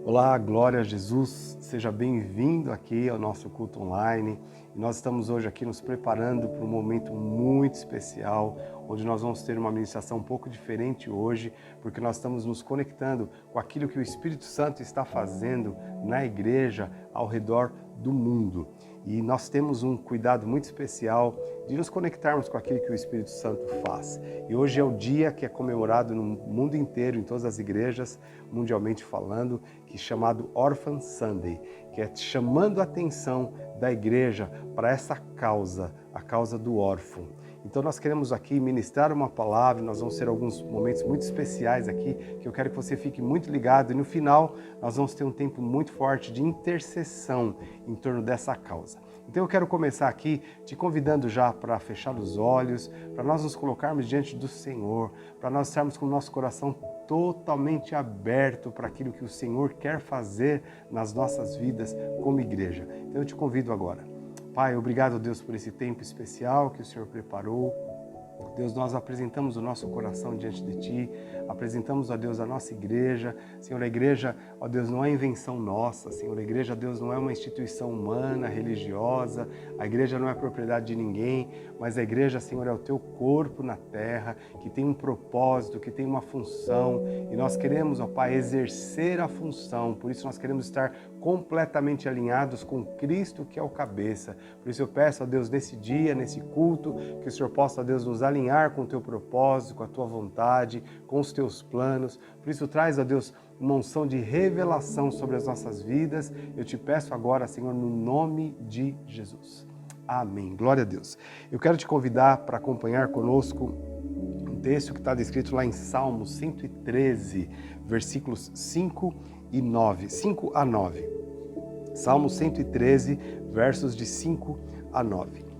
Olá, glória a Jesus, seja bem-vindo aqui ao nosso culto online. E nós estamos hoje aqui nos preparando para um momento muito especial, onde nós vamos ter uma ministração um pouco diferente hoje, porque nós estamos nos conectando com aquilo que o Espírito Santo está fazendo na igreja ao redor do mundo. E nós temos um cuidado muito especial de nos conectarmos com aquilo que o Espírito Santo faz. E hoje é o dia que é comemorado no mundo inteiro, em todas as igrejas, mundialmente falando, que é chamado Orphan Sunday, que é chamando a atenção da igreja para essa causa, a causa do órfão. Então nós queremos aqui ministrar uma palavra, nós vamos ter alguns momentos muito especiais aqui, que eu quero que você fique muito ligado, e no final nós vamos ter um tempo muito forte de intercessão em torno dessa causa. Então eu quero começar aqui te convidando já para fechar os olhos, para nós nos colocarmos diante do Senhor, para nós estarmos com o nosso coração totalmente aberto para aquilo que o Senhor quer fazer nas nossas vidas como igreja. Então eu te convido agora. Pai, obrigado, Deus, por esse tempo especial que o Senhor preparou. Deus, nós apresentamos o nosso coração diante de Ti, apresentamos, ó Deus, a nossa igreja. Senhor, a igreja, ó Deus, não é invenção nossa. Senhor, a igreja, Deus, não é uma instituição humana, religiosa. A igreja não é propriedade de ninguém, mas a igreja, Senhor, é o Teu corpo na terra, que tem um propósito, que tem uma função. E nós queremos, ó Pai, exercer a função. Por isso nós queremos estar completamente alinhados com Cristo, que é o cabeça. Por isso eu peço, ó Deus, nesse dia, nesse culto, que o Senhor possa, ó Deus, nos alinhar com o Teu propósito, com a Tua vontade, com os Teus planos. Por isso traz, ó Deus, uma unção de revelação sobre as nossas vidas. Eu te peço agora, Senhor, no nome de Jesus. Amém. Glória a Deus. Eu quero te convidar para acompanhar conosco um texto que está descrito lá em Salmos 113, versículos 5 a 9. Salmo 113, versos de 5 a 9.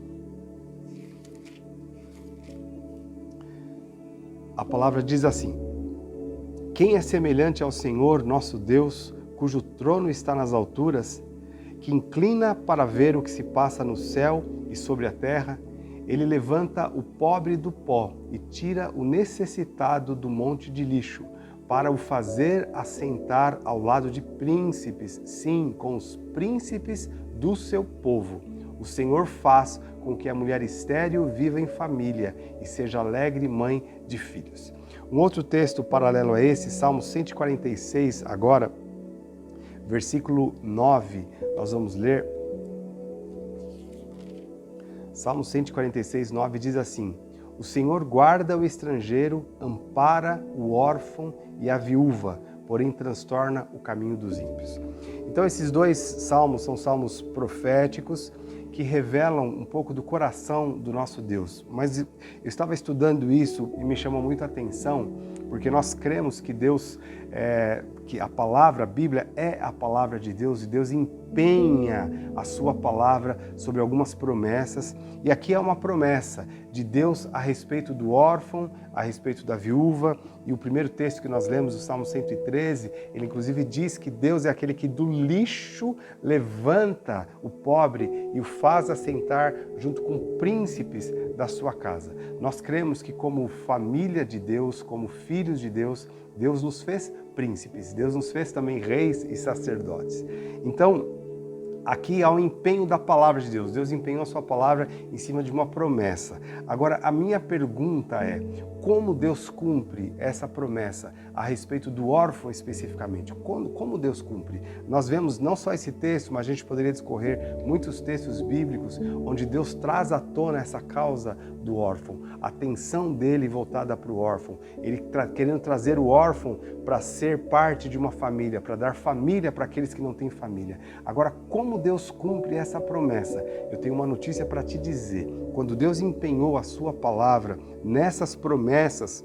A palavra diz assim: Quem é semelhante ao Senhor, nosso Deus, cujo trono está nas alturas, que inclina para ver o que se passa no céu e sobre a terra? Ele levanta o pobre do pó e tira o necessitado do monte de lixo, para o fazer assentar ao lado de príncipes, sim, com os príncipes do seu povo. O Senhor faz com que a mulher estéril viva em família e seja alegre mãe de filhos. Um outro texto paralelo a esse, Salmo 146, agora, versículo 9, nós vamos ler. Salmo 146, 9 diz assim: O Senhor guarda o estrangeiro, ampara o órfão e a viúva, porém transtorna o caminho dos ímpios. Então esses dois salmos são salmos proféticos que revelam um pouco do coração do nosso Deus. Mas eu estava estudando isso e me chamou muito a atenção, porque nós cremos que Deus, que a palavra, a Bíblia é a palavra de Deus, e Deus empenha a sua palavra sobre algumas promessas. E aqui é uma promessa de Deus a respeito do órfão, a respeito da viúva. E o primeiro texto que nós lemos, o Salmo 113, ele inclusive diz que Deus é aquele que do lixo levanta o pobre e o faz assentar junto com príncipes da sua casa. Nós cremos que como família de Deus, como filhos de Deus, Deus nos fez príncipes, Deus nos fez também reis e sacerdotes. Então, aqui há um empenho da palavra de Deus. Deus empenhou a sua palavra em cima de uma promessa. Agora, a minha pergunta é: como Deus cumpre essa promessa a respeito do órfão especificamente? Como Deus cumpre? Nós vemos não só esse texto, mas a gente poderia discorrer muitos textos bíblicos onde Deus traz à tona essa causa do órfão, a atenção dele voltada para o órfão, ele querendo trazer o órfão para ser parte de uma família, para dar família para aqueles que não têm família. Agora, como Deus cumpre essa promessa? Eu tenho uma notícia para te dizer. Quando Deus empenhou a sua palavra nessas promessas,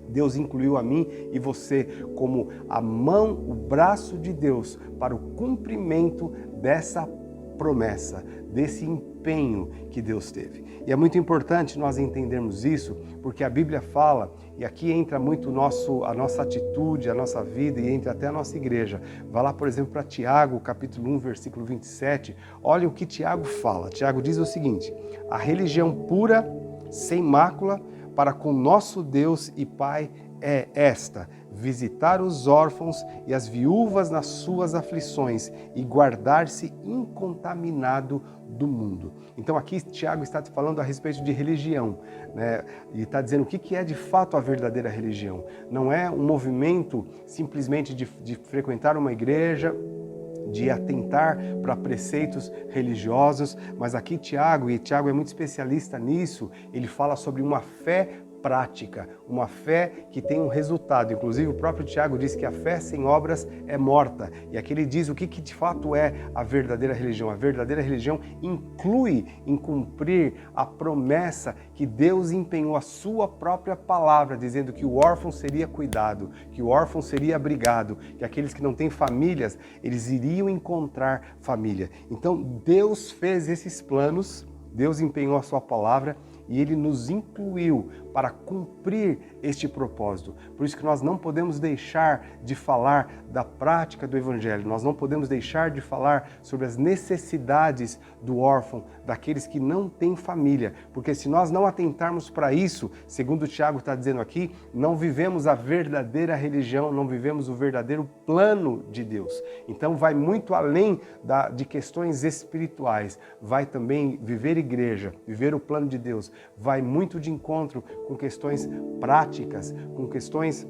Deus incluiu a mim e você como a mão, o braço de Deus para o cumprimento dessa promessa, desse empenho que Deus teve. E é muito importante nós entendermos isso, porque a Bíblia fala, e aqui entra muito a nossa atitude, a nossa vida, e entra até a nossa igreja. Vai lá, por exemplo, para Tiago, capítulo 1, versículo 27. Olha o que Tiago fala. Tiago diz o seguinte: a religião pura, sem mácula, para com nosso Deus e Pai é esta, visitar os órfãos e as viúvas nas suas aflições e guardar-se incontaminado do mundo. Então aqui Tiago está falando a respeito de religião, né? E está dizendo o que é de fato a verdadeira religião. Não é um movimento simplesmente de frequentar uma igreja, de atentar para preceitos religiosos, mas aqui Tiago é muito especialista nisso, ele fala sobre uma fé prática, uma fé que tem um resultado. Inclusive o próprio Tiago diz que a fé sem obras é morta. E aqui ele diz o que de fato é a verdadeira religião. A verdadeira religião inclui em cumprir a promessa que Deus empenhou a sua própria palavra, dizendo que o órfão seria cuidado, que o órfão seria abrigado, que aqueles que não têm famílias, eles iriam encontrar família. Então Deus fez esses planos, Deus empenhou a sua palavra e Ele nos incluiu para cumprir este propósito. Por isso que nós não podemos deixar de falar da prática do Evangelho, nós não podemos deixar de falar sobre as necessidades do órfão, daqueles que não têm família, porque se nós não atentarmos para isso, segundo o Tiago está dizendo aqui, não vivemos a verdadeira religião, não vivemos o verdadeiro plano de Deus. Então vai muito além de questões espirituais, vai também viver igreja, viver o plano de Deus, vai muito de encontro com questões práticas, com questões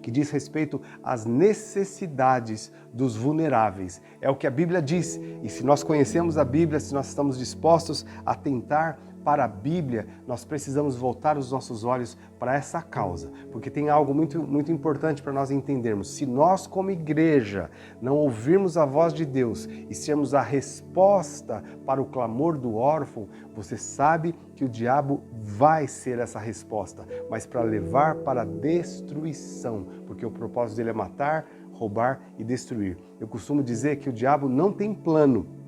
que diz respeito às necessidades dos vulneráveis. É o que a Bíblia diz. E se nós conhecemos a Bíblia, se nós estamos dispostos a atentar para a Bíblia, nós precisamos voltar os nossos olhos para essa causa, porque tem algo muito importante para nós entendermos. Se nós, como igreja, não ouvirmos a voz de Deus e sermos a resposta para o clamor do órfão, você sabe que o diabo vai ser essa resposta, mas para levar para a destruição, porque o propósito dele é matar, roubar e destruir. Eu costumo dizer que o diabo não tem plano.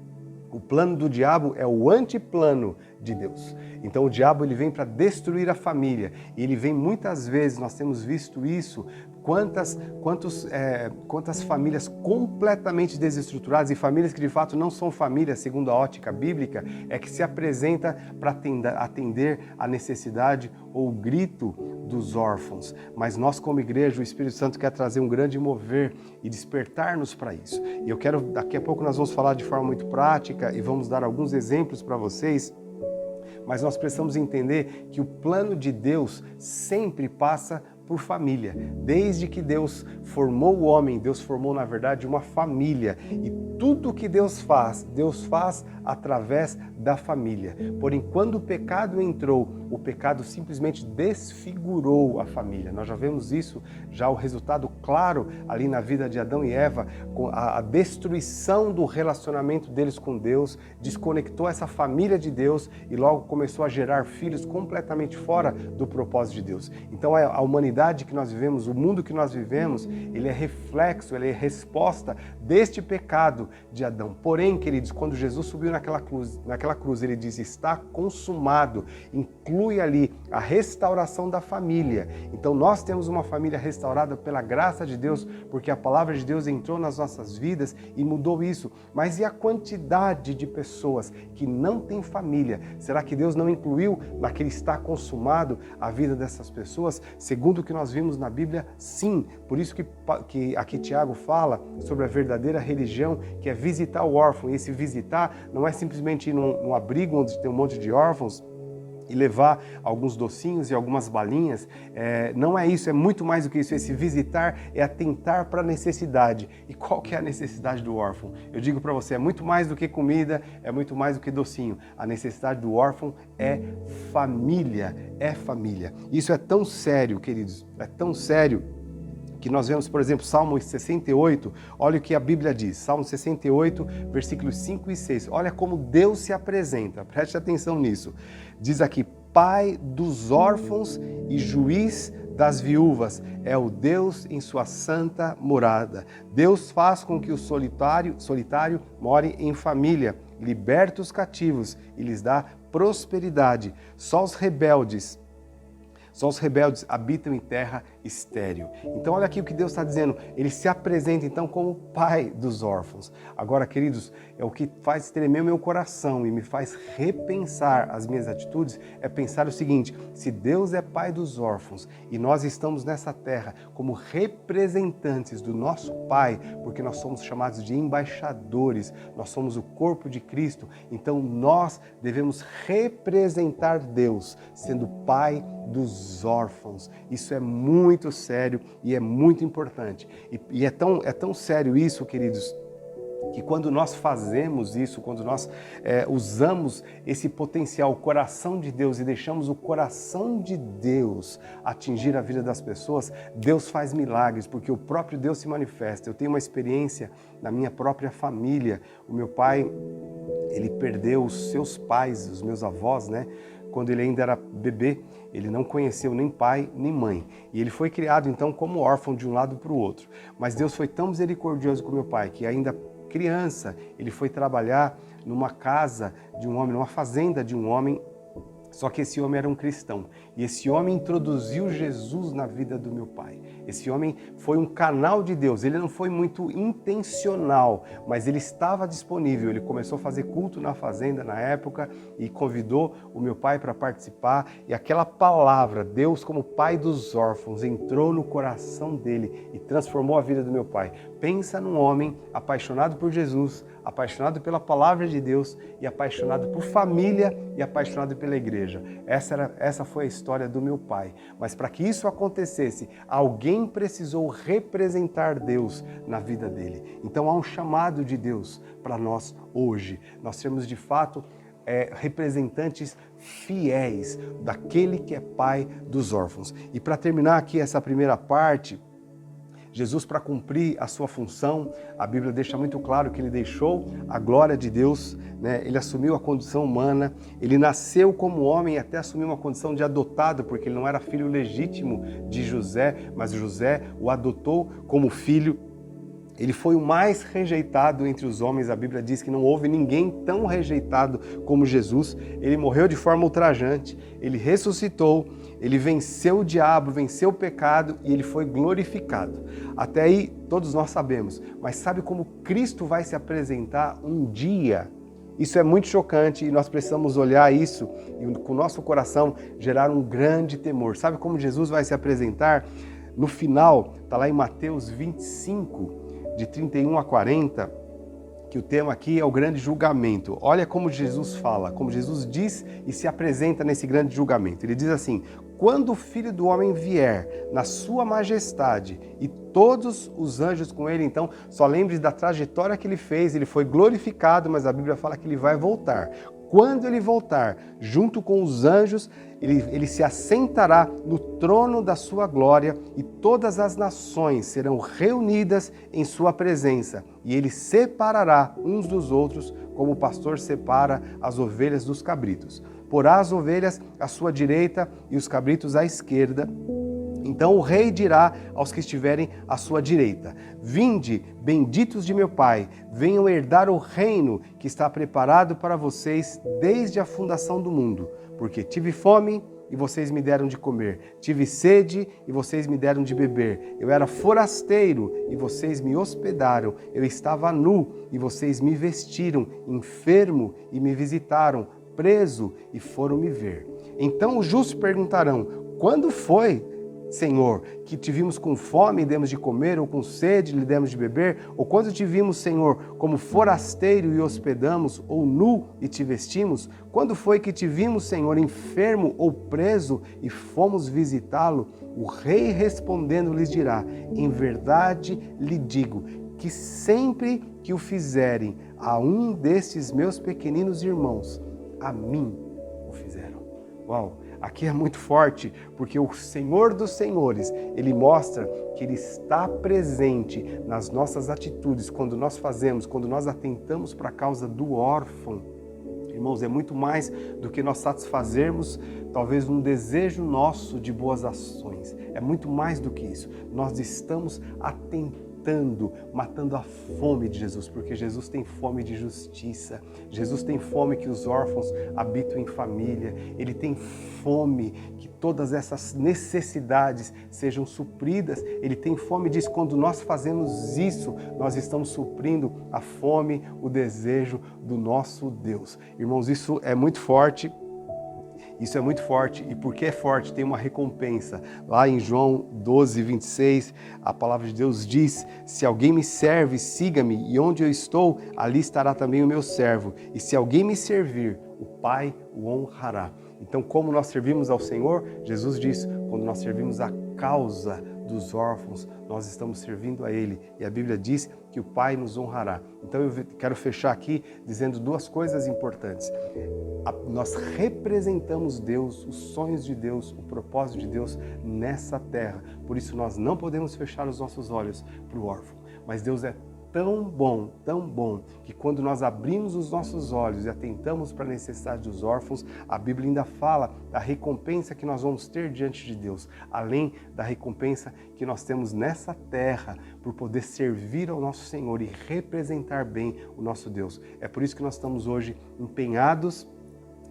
O plano do diabo é o antiplano de Deus. Então o diabo ele vem para destruir a família. E ele vem muitas vezes, nós temos visto isso, quantas famílias completamente desestruturadas e famílias que de fato não são famílias segundo a ótica bíblica, é que se apresenta para atender a necessidade ou o grito dos órfãos. Mas nós como igreja, o Espírito Santo quer trazer um grande mover e despertar-nos para isso. E eu quero, daqui a pouco nós vamos falar de forma muito prática e vamos dar alguns exemplos para vocês, mas nós precisamos entender que o plano de Deus sempre passa por família. Desde que Deus formou o homem, Deus formou, na verdade, uma família. E tudo que Deus faz através da família. Porém, quando o pecado entrou, o pecado simplesmente desfigurou a família. Nós já vemos isso, já o resultado claro ali na vida de Adão e Eva, com a destruição do relacionamento deles com Deus, desconectou essa família de Deus e logo começou a gerar filhos completamente fora do propósito de Deus. Então, a humanidade que nós vivemos, o mundo que nós vivemos, ele é reflexo, ele é resposta deste pecado de Adão. Porém, queridos, quando Jesus subiu naquela cruz, ele diz, está consumado, inclui ali a restauração da família. Então nós temos uma família restaurada pela graça de Deus, porque a palavra de Deus entrou nas nossas vidas e mudou isso. Mas e a quantidade de pessoas que não têm família? Será que Deus não incluiu naquele está consumado a vida dessas pessoas? Segundo o que nós vimos na Bíblia, sim. Por isso que aqui Tiago fala sobre a verdadeira religião, que é visitar o órfão. E esse visitar não é simplesmente ir num abrigo onde tem um monte de órfãos e levar alguns docinhos e algumas balinhas. Não é isso, é muito mais do que isso. Esse visitar é atentar para a necessidade. E qual que é a necessidade do órfão? Eu digo para você, é muito mais do que comida, é muito mais do que docinho. A necessidade do órfão é família, é família. Isso é tão sério, queridos, é tão sério que nós vemos, por exemplo, Salmo 68, olha o que a Bíblia diz, Salmo 68, versículos 5 e 6, olha como Deus se apresenta, preste atenção nisso. Diz aqui, Pai dos órfãos e juiz das viúvas, é o Deus em sua santa morada. Deus faz com que o solitário more em família, liberta os cativos e lhes dá prosperidade. Só os rebeldes habitam em terra estéril. Então olha aqui o que Deus está dizendo, ele se apresenta então como pai dos órfãos. Agora, queridos, é o que faz tremer o meu coração e me faz repensar as minhas atitudes, é pensar o seguinte: se Deus é pai dos órfãos e nós estamos nessa terra como representantes do nosso Pai, porque nós somos chamados de embaixadores, nós somos o corpo de Cristo, então nós devemos representar Deus, sendo pai dos órfãos. Isso é muito sério e é muito importante. E é tão sério isso, queridos, que quando nós fazemos isso, quando nós usamos esse potencial, o coração de Deus, e deixamos o coração de Deus atingir a vida das pessoas, Deus faz milagres, porque o próprio Deus se manifesta. Eu tenho uma experiência na minha própria família. O meu pai, ele perdeu os seus pais, os meus avós, né? Quando ele ainda era bebê, ele não conheceu nem pai nem mãe. E ele foi criado então como órfão de um lado para o outro. Mas Deus foi tão misericordioso com meu pai que ainda criança, ele foi trabalhar numa casa de um homem, numa fazenda de um homem, só que esse homem era um cristão. E esse homem introduziu Jesus na vida do meu pai. Esse homem foi um canal de Deus. Ele não foi muito intencional, mas ele estava disponível. Ele começou a fazer culto na fazenda na época e convidou o meu pai para participar. E aquela palavra, Deus como pai dos órfãos, entrou no coração dele e transformou a vida do meu pai. Pensa num homem apaixonado por Jesus, apaixonado pela palavra de Deus e apaixonado por família e apaixonado pela igreja. Essa foi a história do meu pai. Mas para que isso acontecesse, alguém precisou representar Deus na vida dele. Então há um chamado de Deus para nós hoje. Nós temos de fato representantes fiéis daquele que é pai dos órfãos. E para terminar aqui essa primeira parte, Jesus, para cumprir a sua função, a Bíblia deixa muito claro que ele deixou a glória de Deus, né? Ele assumiu a condição humana, ele nasceu como homem e até assumiu uma condição de adotado, porque ele não era filho legítimo de José, mas José o adotou como filho. Ele foi o mais rejeitado entre os homens. A Bíblia diz que não houve ninguém tão rejeitado como Jesus. Ele morreu de forma ultrajante, ele ressuscitou, ele venceu o diabo, venceu o pecado e ele foi glorificado. Até aí todos nós sabemos, mas sabe como Cristo vai se apresentar um dia? Isso é muito chocante e nós precisamos olhar isso e com o nosso coração gerar um grande temor. Sabe como Jesus vai se apresentar? No final, está lá em Mateus 25, de 31 a 40, que o tema aqui é o grande julgamento. Olha como Jesus fala, como Jesus diz e se apresenta nesse grande julgamento. Ele diz assim: quando o Filho do Homem vier na sua majestade e todos os anjos com ele, então só lembre da trajetória que ele fez, ele foi glorificado, mas a Bíblia fala que ele vai voltar. Quando ele voltar, junto com os anjos, ele se assentará no trono da sua glória e todas as nações serão reunidas em sua presença. E ele separará uns dos outros, como o pastor separa as ovelhas dos cabritos. Porá as ovelhas à sua direita e os cabritos à esquerda. Então o rei dirá aos que estiverem à sua direita: vinde, benditos de meu Pai, venham herdar o reino que está preparado para vocês desde a fundação do mundo. Porque tive fome e vocês me deram de comer, tive sede e vocês me deram de beber, eu era forasteiro e vocês me hospedaram, eu estava nu e vocês me vestiram, enfermo e me visitaram, preso e foram me ver. Então os justos perguntarão: quando foi, Senhor, que te vimos com fome e demos de comer, ou com sede e lhe demos de beber? Ou quando te vimos, Senhor, como forasteiro e hospedamos, ou nu e te vestimos? Quando foi que te vimos, Senhor, enfermo ou preso e fomos visitá-lo? O rei respondendo lhes dirá: em verdade lhe digo que sempre que o fizerem a um destes meus pequeninos irmãos, a mim o fizeram. Uau! Aqui é muito forte, porque o Senhor dos Senhores, Ele mostra que Ele está presente nas nossas atitudes, quando nós fazemos, quando nós atentamos para a causa do órfão. Irmãos, é muito mais do que nós satisfazermos talvez um desejo nosso de boas ações. É muito mais do que isso. Nós estamos atentando matando a fome de Jesus, porque Jesus tem fome de justiça, Jesus tem fome que os órfãos habitam em família, Ele tem fome que todas essas necessidades sejam supridas, Ele tem fome disso. Quando nós fazemos isso, nós estamos suprindo a fome, o desejo do nosso Deus. Irmãos, isso é muito forte. Isso é muito forte, e porque é forte, tem uma recompensa. Lá em João 12, 26, a palavra de Deus diz: se alguém me serve, siga-me, e onde eu estou, ali estará também o meu servo. E se alguém me servir, o Pai o honrará. Então, como nós servimos ao Senhor, Jesus diz, quando nós servimos a causa dos órfãos, nós estamos servindo a Ele. E a Bíblia diz que o Pai nos honrará. Então eu quero fechar aqui dizendo duas coisas importantes. Nós representamos Deus, os sonhos de Deus, o propósito de Deus nessa terra. Por isso nós não podemos fechar os nossos olhos para o órfão. Mas Deus é tão bom, que quando nós abrimos os nossos olhos e atentamos para a necessidade dos órfãos, a Bíblia ainda fala da recompensa que nós vamos ter diante de Deus, além da recompensa que nós temos nessa terra por poder servir ao nosso Senhor e representar bem o nosso Deus. É por isso que nós estamos hoje empenhados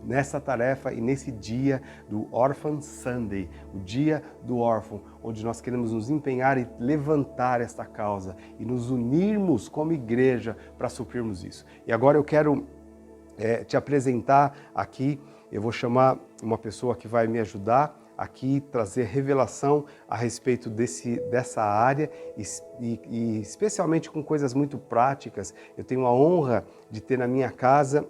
nessa tarefa e nesse dia do Orphan Sunday, o dia do órfão, onde nós queremos nos empenhar e levantar esta causa e nos unirmos como igreja para suprirmos isso. E agora eu quero te apresentar aqui, eu vou chamar uma pessoa que vai me ajudar aqui, trazer revelação a respeito dessa área e especialmente com coisas muito práticas. Eu tenho a honra de ter na minha casa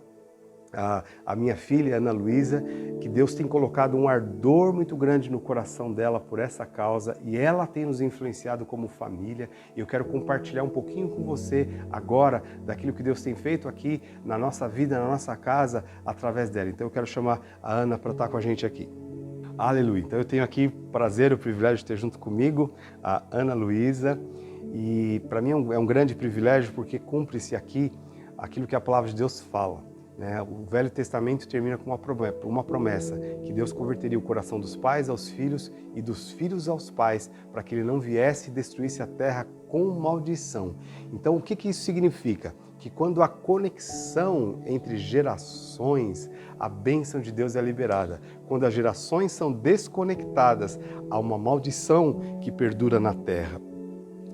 a minha filha, Ana Luísa, que Deus tem colocado um ardor muito grande no coração dela por essa causa e ela tem nos influenciado como família. Eu quero compartilhar um pouquinho com você agora daquilo que Deus tem feito aqui na nossa vida, na nossa casa, através dela. Então eu quero chamar a Ana para estar com a gente aqui. Aleluia! Então eu tenho aqui o prazer, o privilégio de ter junto comigo a Ana Luísa e para mim é um grande privilégio porque cumpre-se aqui aquilo que a palavra de Deus fala. O Velho Testamento termina com uma promessa, que Deus converteria o coração dos pais aos filhos e dos filhos aos pais, para que ele não viesse e destruísse a terra com maldição. Então, o que isso significa? Que quando há conexão entre gerações, a bênção de Deus é liberada. Quando as gerações são desconectadas, há uma maldição que perdura na terra.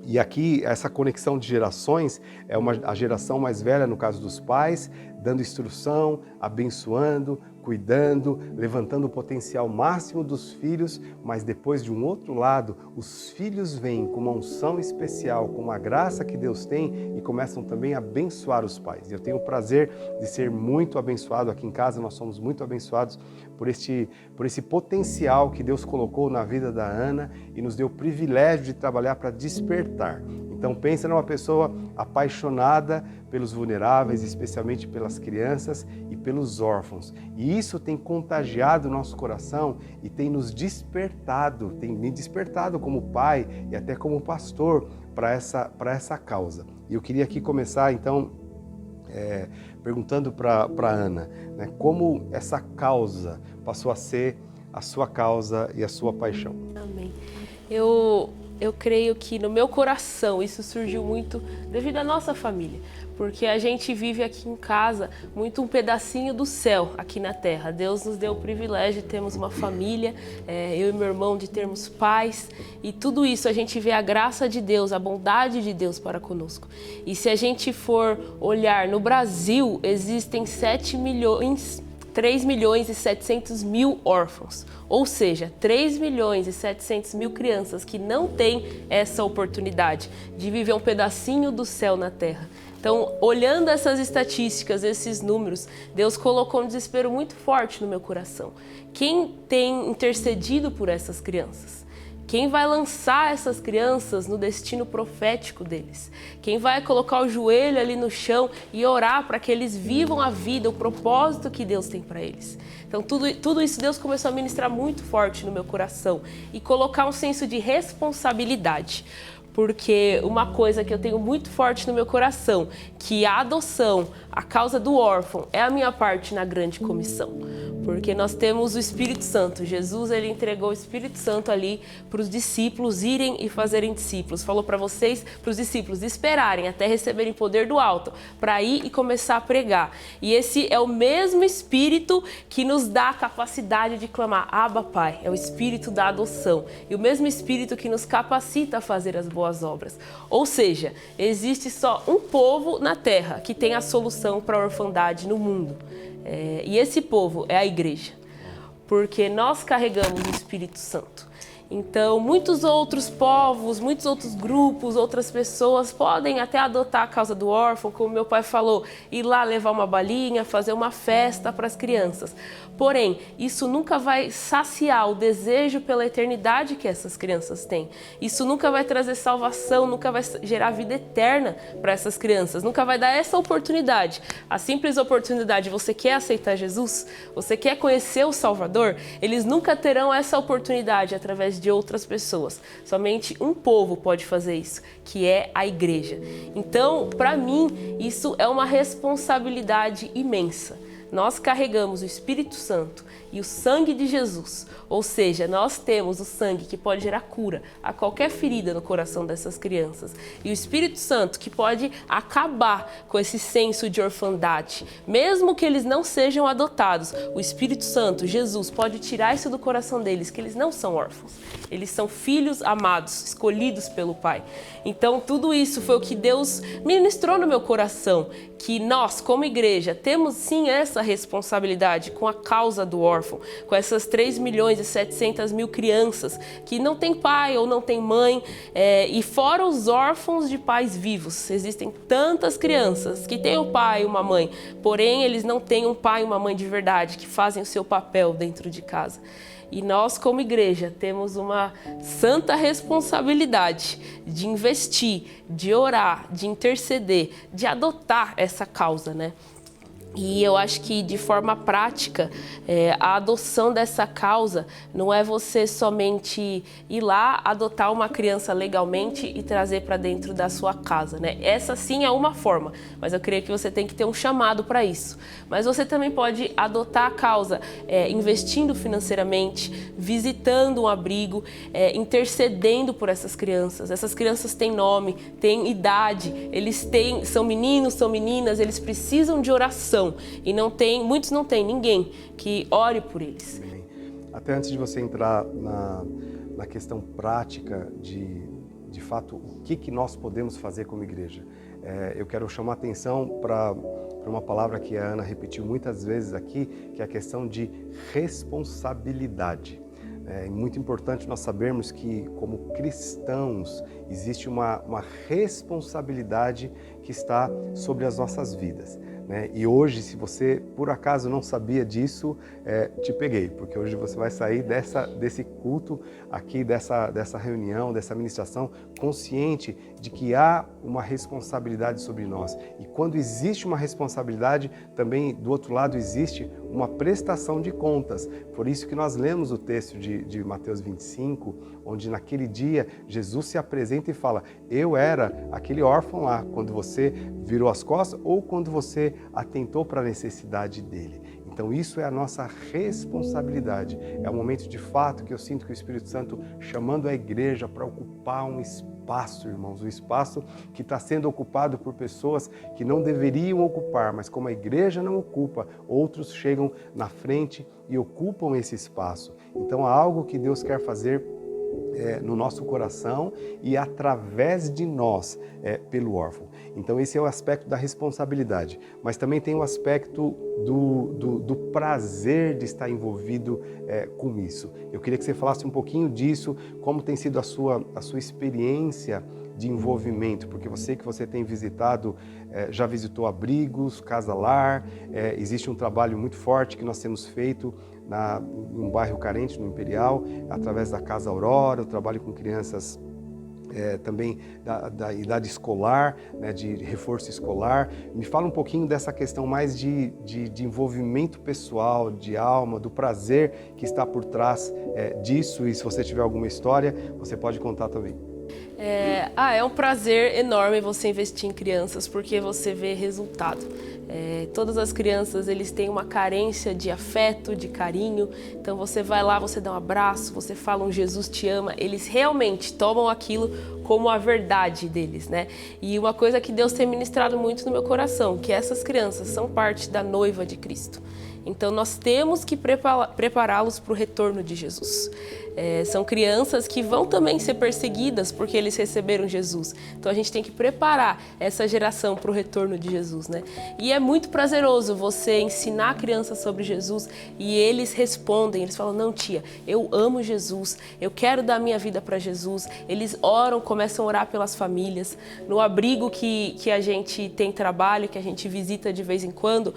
E aqui, essa conexão de gerações é a geração mais velha, no caso dos pais, dando instrução, abençoando, cuidando, levantando o potencial máximo dos filhos, mas depois, de um outro lado, os filhos vêm com uma unção especial, com uma graça que Deus tem e começam também a abençoar os pais. Eu tenho o prazer de ser muito abençoado aqui em casa, nós somos muito abençoados por esse potencial que Deus colocou na vida da Ana e nos deu o privilégio de trabalhar para despertar. Então pensa numa pessoa apaixonada pelos vulneráveis, especialmente pelas crianças e pelos órfãos. E isso tem contagiado o nosso coração e tem nos despertado, tem me despertado como pai e até como pastor para essa causa. E eu queria aqui começar então perguntando para Ana, como essa causa passou a ser a sua causa e a sua paixão. Amém. Eu creio que no meu coração isso surgiu muito devido à nossa família, porque a gente vive aqui em casa muito um pedacinho do céu aqui na terra. Deus nos deu o privilégio de termos uma família, eu e meu irmão, de termos pais, e tudo isso a gente vê a graça de Deus, a bondade de Deus para conosco. E se a gente for olhar no Brasil, existem 3 milhões e 700 mil órfãos, ou seja, 3 milhões e 700 mil crianças que não têm essa oportunidade de viver um pedacinho do céu na terra. Então, olhando essas estatísticas, esses números, Deus colocou um desespero muito forte no meu coração. Quem tem intercedido por essas crianças? Quem vai lançar essas crianças no destino profético deles? Quem vai colocar o joelho ali no chão e orar para que eles vivam a vida, o propósito que Deus tem para eles? Então, tudo isso Deus começou a ministrar muito forte no meu coração e colocar um senso de responsabilidade. Porque uma coisa que eu tenho muito forte no meu coração, que a adoção, a causa do órfão, é a minha parte na grande comissão. porque nós temos o Espírito Santo. Jesus, ele entregou o Espírito Santo ali para os discípulos irem e fazerem discípulos. Falou para vocês, para os discípulos, esperarem até receberem poder do alto, para ir e começar a pregar. E esse é o mesmo Espírito que nos dá a capacidade de clamar, Abba, Pai. É o Espírito da adoção. E o mesmo Espírito que nos capacita a fazer as boas obras. Ou seja, existe só um povo na terra que tem a solução para a orfandade no mundo. E esse povo é a igreja, porque nós carregamos o Espírito Santo. Então, muitos outros povos, muitos outros grupos, outras pessoas podem até adotar a causa do órfão, como meu pai falou, ir lá levar uma balinha, fazer uma festa para as crianças. Porém, isso nunca vai saciar o desejo pela eternidade que essas crianças têm. Isso nunca vai trazer salvação, nunca vai gerar vida eterna para essas crianças, nunca vai dar essa oportunidade. A simples oportunidade, você quer aceitar Jesus? Você quer conhecer o Salvador? Eles nunca terão essa oportunidade através de outras pessoas. Somente um povo pode fazer isso, que é a igreja. Então, para mim, isso é uma responsabilidade imensa. Nós carregamos o Espírito Santo e o sangue de Jesus, ou seja, nós temos o sangue que pode gerar cura a qualquer ferida no coração dessas crianças e o Espírito Santo que pode acabar com esse senso de orfandade, mesmo que eles não sejam adotados. O Espírito Santo, Jesus, pode tirar isso do coração deles, que eles não são órfãos, eles são filhos amados, escolhidos pelo Pai. Então tudo isso foi o que Deus ministrou no meu coração, que nós, como igreja, temos sim essa responsabilidade com a causa do órfão, com essas 3.700.000 crianças que não têm pai ou não têm mãe, e fora os órfãos de pais vivos. Existem tantas crianças que têm um pai e uma mãe, porém eles não têm um pai e uma mãe de verdade, que fazem o seu papel dentro de casa. E nós, como igreja, temos uma santa responsabilidade de investir, de orar, de interceder, de adotar essa causa, né? E eu acho que, de forma prática, a adoção dessa causa não é você somente ir lá, adotar uma criança legalmente e trazer para dentro da sua casa, né? Essa sim é uma forma, mas eu creio que você tem que ter um chamado para isso. Mas você também pode adotar a causa investindo financeiramente, visitando um abrigo, intercedendo por essas crianças. Essas crianças têm nome, têm idade, são meninos, são meninas, eles precisam de oração. E muitos não têm ninguém que ore por eles. Até antes de você entrar na questão prática de fato, o que nós podemos fazer como igreja, eu quero chamar a atenção para uma palavra que a Ana repetiu muitas vezes aqui, que é a questão de responsabilidade. É muito importante nós sabermos que, como cristãos, existe uma responsabilidade que está sobre as nossas vidas. E hoje, se você por acaso não sabia disso, te peguei, porque hoje você vai sair desse culto aqui, dessa reunião, dessa ministração, consciente de que há uma responsabilidade sobre nós. E quando existe uma responsabilidade, também do outro lado existe uma prestação de contas. Por isso que nós lemos o texto de Mateus 25, onde naquele dia Jesus se apresenta e fala: eu era aquele órfão lá, quando você virou as costas ou quando você atentou para a necessidade dele. Então isso é a nossa responsabilidade. É o momento de fato que eu sinto que o Espírito Santo chamando a igreja para ocupar um espaço, irmãos, um espaço que está sendo ocupado por pessoas que não deveriam ocupar, mas como a igreja não ocupa, outros chegam na frente e ocupam esse espaço. Então há algo que Deus quer fazer no nosso coração e através de nós pelo órfão. Então esse é o aspecto da responsabilidade, mas também tem o aspecto do prazer de estar envolvido com isso. Eu queria que você falasse um pouquinho disso, como tem sido a sua experiência de envolvimento, porque eu sei que você tem visitado, já visitou abrigos, casa-lar, existe um trabalho muito forte que nós temos feito em um bairro carente, no Imperial, através da Casa Aurora. Eu trabalho com crianças também da idade escolar, né, de reforço escolar. Me fala um pouquinho dessa questão mais de envolvimento pessoal, de alma, do prazer que está por trás disso, e se você tiver alguma história, você pode contar também. É um prazer enorme você investir em crianças, porque você vê resultado. Todas as crianças, eles têm uma carência de afeto, de carinho. Então você vai lá, você dá um abraço, você fala um Jesus te ama. Eles realmente tomam aquilo como a verdade deles, né? E uma coisa que Deus tem ministrado muito no meu coração, que essas crianças são parte da noiva de Cristo. Então nós temos que prepará-los para o retorno de Jesus. São crianças que vão também ser perseguidas porque eles receberam Jesus. Então a gente tem que preparar essa geração para o retorno de Jesus, né? E é muito prazeroso você ensinar a criança sobre Jesus e eles respondem, eles falam, não tia, eu amo Jesus, eu quero dar minha vida para Jesus. Eles oram, começam a orar pelas famílias. No abrigo que a gente tem trabalho, que a gente visita de vez em quando,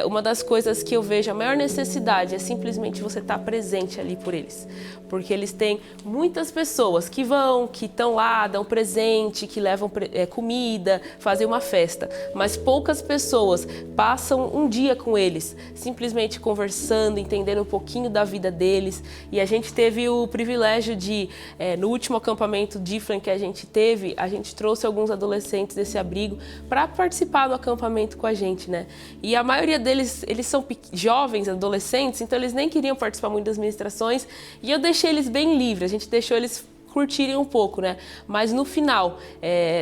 uma das coisas que eu vejo a maior necessidade é simplesmente você estar presente ali por eles. Porque eles têm muitas pessoas que vão, que estão lá, dão presente, que levam comida, fazem uma festa. Mas poucas pessoas passam um dia com eles, simplesmente conversando, entendendo um pouquinho da vida deles. E a gente teve o privilégio de, no último acampamento Difflin que a gente teve, a gente trouxe alguns adolescentes desse abrigo para participar do acampamento com a gente, né? E a maioria deles, eles são jovens, adolescentes, então eles nem queriam participar muito das ministrações. E eu deixei eles bem livres, a gente deixou eles curtirem um pouco, né? Mas no final,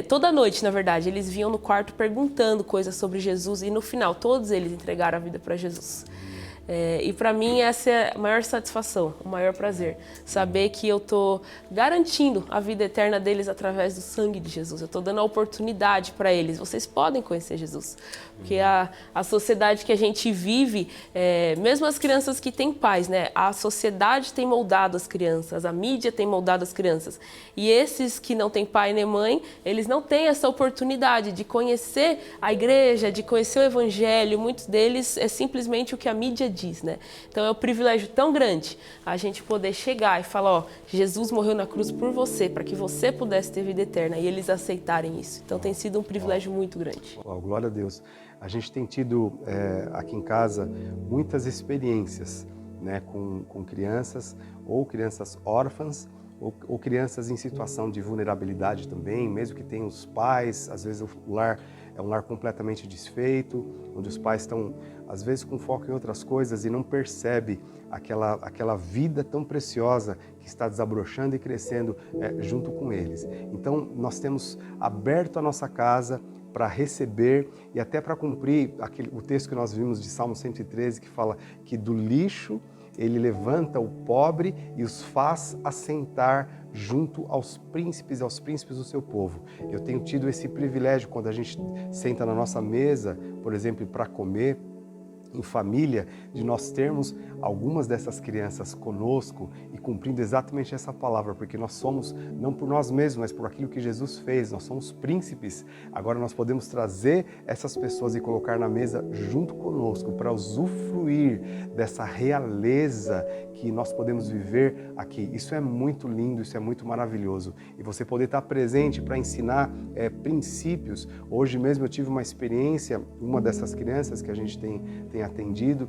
toda noite, na verdade, eles vinham no quarto perguntando coisas sobre Jesus e no final, todos eles entregaram a vida para Jesus. E para mim essa é a maior satisfação, o maior prazer, saber que eu estou garantindo a vida eterna deles através do sangue de Jesus. Eu estou dando a oportunidade para eles. Vocês podem conhecer Jesus, porque a sociedade que a gente vive, mesmo as crianças que têm pais, né? A sociedade tem moldado as crianças, a mídia tem moldado as crianças. E esses que não têm pai nem mãe, eles não têm essa oportunidade de conhecer a igreja, de conhecer o evangelho. Muitos deles é simplesmente o que a mídia diz, né? Então é um privilégio tão grande a gente poder chegar e falar, ó, Jesus morreu na cruz por você, para que você pudesse ter vida eterna, e eles aceitarem isso. Então tem sido um privilégio muito grande. Glória a Deus. A gente tem tido aqui em casa muitas experiências, né, com crianças, ou crianças órfãs, ou crianças em situação de vulnerabilidade também, mesmo que tenham os pais, às vezes o lar é um lar completamente desfeito, onde os pais estão, às vezes, com foco em outras coisas e não percebe aquela vida tão preciosa que está desabrochando e crescendo junto com eles. Então, nós temos aberto a nossa casa para receber e até para cumprir o texto que nós vimos de Salmo 113, que fala que do lixo ele levanta o pobre e os faz assentar junto aos príncipes do seu povo. Eu tenho tido esse privilégio quando a gente senta na nossa mesa, por exemplo, para comer em família, de nós termos algumas dessas crianças conosco e cumprindo exatamente essa palavra, porque nós somos, não por nós mesmos, mas por aquilo que Jesus fez, nós somos príncipes. Agora nós podemos trazer essas pessoas e colocar na mesa junto conosco para usufruir dessa realeza que nós podemos viver aqui. Isso é muito lindo, isso é muito maravilhoso. E você poder estar presente para ensinar princípios. Hoje mesmo eu tive uma experiência, uma dessas crianças que a gente tem atendido,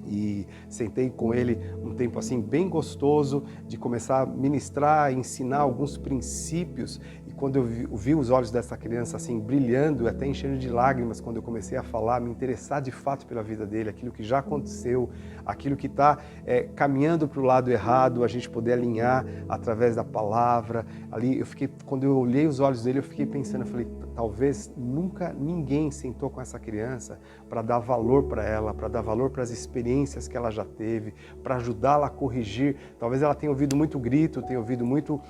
e sentei com ele um tempo assim bem gostoso de começar a ministrar, ensinar alguns princípios. E quando eu vi os olhos dessa criança assim brilhando, até enchendo de lágrimas, quando eu comecei a falar, me interessar de fato pela vida dele, aquilo que já aconteceu, aquilo que está caminhando para o lado errado, a gente poder alinhar através da palavra. Ali quando eu olhei os olhos dele, eu fiquei pensando, eu falei, talvez nunca ninguém sentou com essa criança para dar valor para ela, para dar valor para as experiências que ela já teve, para ajudá-la a corrigir. Talvez ela tenha ouvido muito grito, tenha ouvido muito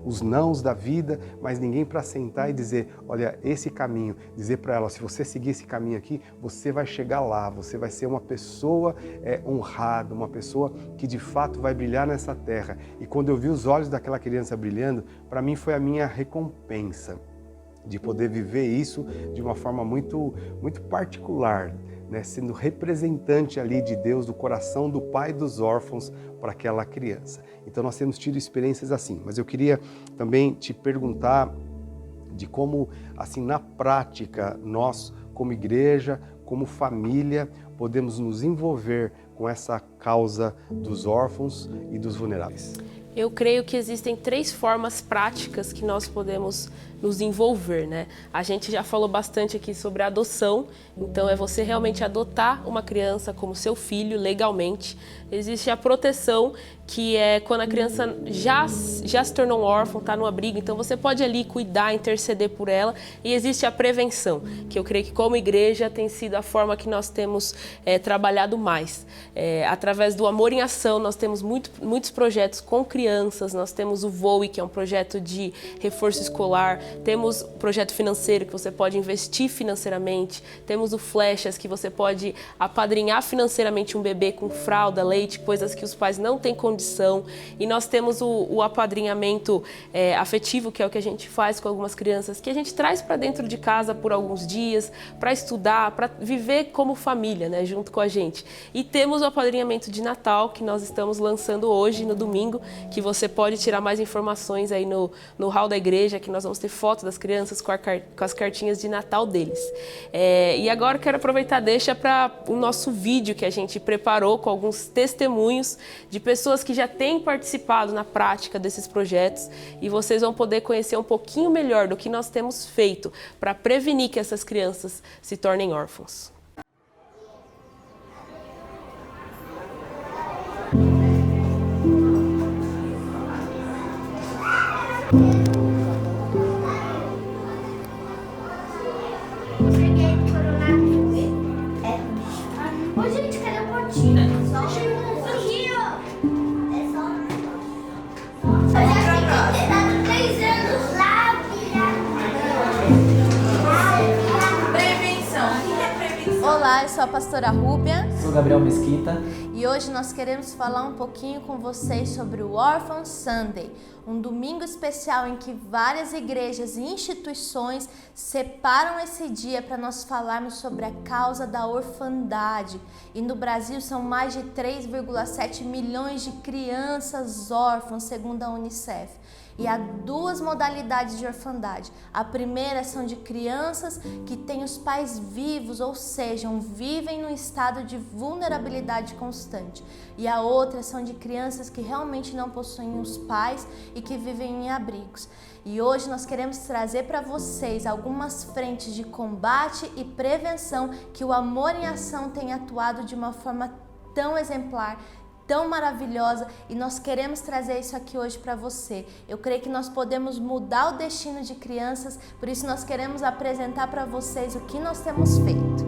os nãos da vida, mas ninguém para sentar e dizer, olha, esse caminho, dizer para ela, se você seguir esse caminho aqui, você vai chegar lá, você vai ser uma pessoa honrada, uma pessoa que de fato vai brilhar nessa terra. E quando eu vi os olhos daquela criança brilhando, para mim foi a minha recompensa de poder viver isso de uma forma muito, muito particular, né? Sendo representante ali de Deus, do coração do pai dos órfãos para aquela criança. Então nós temos tido experiências assim, mas eu queria também te perguntar de como, assim, na prática, nós como igreja, como família, podemos nos envolver com essa causa dos órfãos e dos vulneráveis. Eu creio que existem 3 formas práticas que nós podemos nos envolver, né? A gente já falou bastante aqui sobre a adoção, então é você realmente adotar uma criança como seu filho legalmente. Existe a proteção, que é quando a criança já se tornou um órfão, está no abrigo, então você pode ali cuidar, interceder por ela. E existe a prevenção, que eu creio que como igreja tem sido a forma que nós temos trabalhado mais. Através do Amor em Ação, nós temos muitos projetos com crianças, nós temos o VOE, que é um projeto de reforço escolar, temos o projeto financeiro, que você pode investir financeiramente, temos o Flechas, que você pode apadrinhar financeiramente um bebê com fralda, leite, coisas que os pais não têm condição. E nós temos o apadrinhamento afetivo, que é o que a gente faz com algumas crianças, que a gente traz para dentro de casa por alguns dias, para estudar, para viver como família, né, junto com a gente. E temos o apadrinhamento de Natal, que nós estamos lançando hoje, no domingo, que você pode tirar mais informações aí no hall da igreja, que nós vamos ter fotos das crianças com as cartinhas de Natal deles. E agora eu quero aproveitar, deixa para o nosso vídeo que a gente preparou com alguns testemunhos de pessoas que já têm participado na prática desses projetos, e vocês vão poder conhecer um pouquinho melhor do que nós temos feito para prevenir que essas crianças se tornem órfãos. Olá, eu sou a pastora Rúbia. Sou Gabriel Mesquita. E hoje nós queremos falar um pouquinho com vocês sobre o Orphan Sunday, um domingo especial em que várias igrejas e instituições separam esse dia para nós falarmos sobre a causa da orfandade. E no Brasil são mais de 3,7 milhões de crianças órfãs, segundo a Unicef. E há duas modalidades de orfandade. A primeira são de crianças que têm os pais vivos, ou seja, vivem num estado de vulnerabilidade constante. E a outra são de crianças que realmente não possuem os pais e que vivem em abrigos. E hoje nós queremos trazer para vocês algumas frentes de combate e prevenção que o Amor em Ação tem atuado de uma forma tão exemplar, tão maravilhosa, e nós queremos trazer isso aqui hoje para você. Eu creio que nós podemos mudar o destino de crianças, por isso nós queremos apresentar para vocês o que nós temos feito.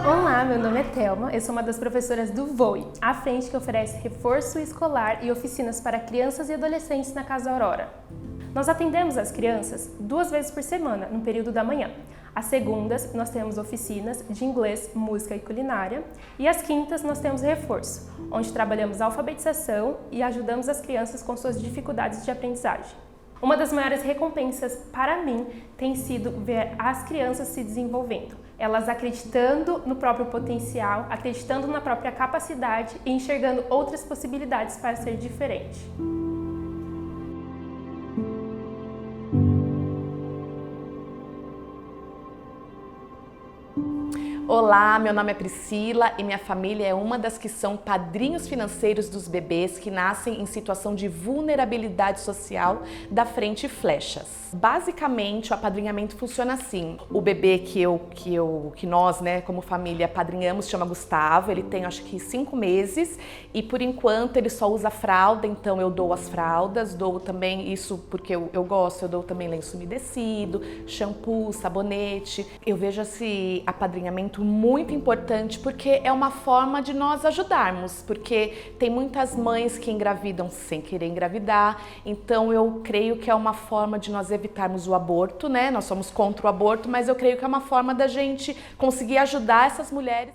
Olá, meu nome é Thelma, eu sou uma das professoras do VOE, a frente que oferece reforço escolar e oficinas para crianças e adolescentes na Casa Aurora. Nós atendemos as crianças 2 vezes por semana, no período da manhã. Às segundas, nós temos oficinas de inglês, música e culinária. E às quintas, nós temos reforço, onde trabalhamos a alfabetização e ajudamos as crianças com suas dificuldades de aprendizagem. Uma das maiores recompensas para mim tem sido ver as crianças se desenvolvendo. Elas acreditando no próprio potencial, acreditando na própria capacidade e enxergando outras possibilidades para ser diferente. Olá, meu nome é Priscila e minha família é uma das que são padrinhos financeiros dos bebês que nascem em situação de vulnerabilidade social da Frente Flechas. Basicamente, o apadrinhamento funciona assim. O bebê que nós, né, como família, apadrinhamos chama Gustavo. Ele tem, acho que 5 meses e, por enquanto, ele só usa fralda, então eu dou as fraldas, dou também isso porque eu gosto, eu dou também lenço umedecido, shampoo, sabonete. Eu vejo esse apadrinhamento muito importante porque é uma forma de nós ajudarmos, porque tem muitas mães que engravidam sem querer engravidar, então eu creio que é uma forma de nós evitarmos o aborto, né? Nós somos contra o aborto, mas eu creio que é uma forma da gente conseguir ajudar essas mulheres.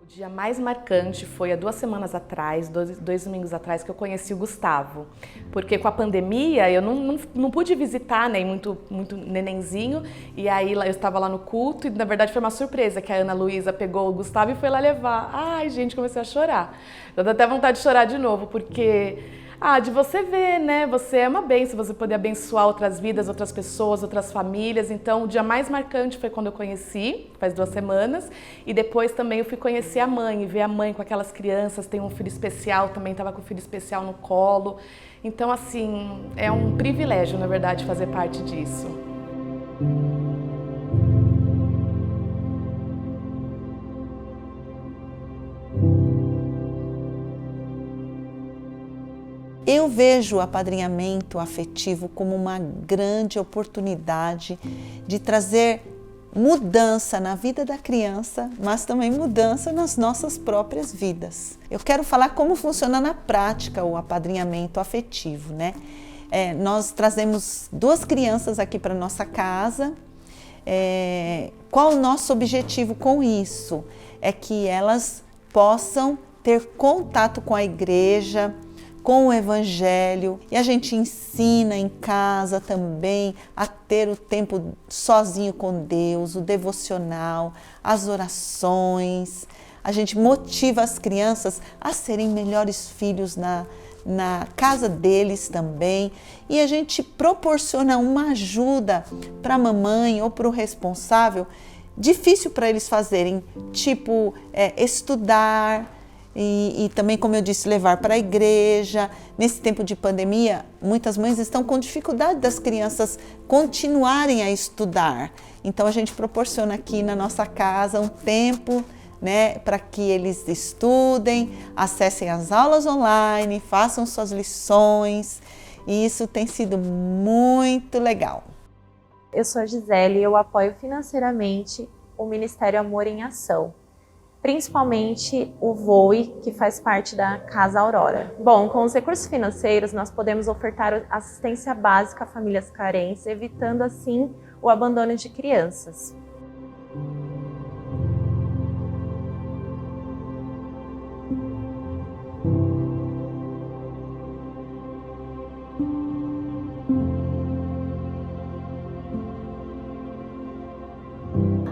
O dia mais marcante foi há 2 semanas atrás, dois domingos atrás, que eu conheci o Gustavo. Porque com a pandemia eu não pude visitar, né, muito nenenzinho. E aí eu estava lá no culto e na verdade foi uma surpresa que a Ana Luísa pegou o Gustavo e foi lá levar. Ai, gente, comecei a chorar. Eu dou até vontade de chorar de novo, porque De você ver, né? Você é uma bênção, você poder abençoar outras vidas, outras pessoas, outras famílias. Então, o dia mais marcante foi quando eu conheci, faz 2 semanas. E depois também eu fui conhecer a mãe, e ver a mãe com aquelas crianças. Tem um filho especial, também estava com o filho especial no colo. Então, assim, é um privilégio, na verdade, fazer parte disso. Eu vejo o apadrinhamento afetivo como uma grande oportunidade de trazer mudança na vida da criança, mas também mudança nas nossas próprias vidas. Eu quero falar como funciona na prática o apadrinhamento afetivo, né? Nós trazemos 2 crianças aqui para nossa casa. Qual o nosso objetivo com isso? É que elas possam ter contato com a igreja, com o Evangelho, e a gente ensina em casa também a ter o tempo sozinho com Deus, o devocional, as orações. A gente motiva as crianças a serem melhores filhos na casa deles também, e a gente proporciona uma ajuda para a mamãe ou para o responsável, difícil para eles fazerem, tipo estudar, e também, como eu disse, levar para a igreja. Nesse tempo de pandemia, muitas mães estão com dificuldade das crianças continuarem a estudar. Então, a gente proporciona aqui na nossa casa um tempo, né, para que eles estudem, acessem as aulas online, façam suas lições. E isso tem sido muito legal. Eu sou a Gisele e eu apoio financeiramente o Ministério Amor em Ação, principalmente o VOI, que faz parte da Casa Aurora. Bom, com os recursos financeiros, nós podemos ofertar assistência básica a famílias carentes, evitando assim o abandono de crianças.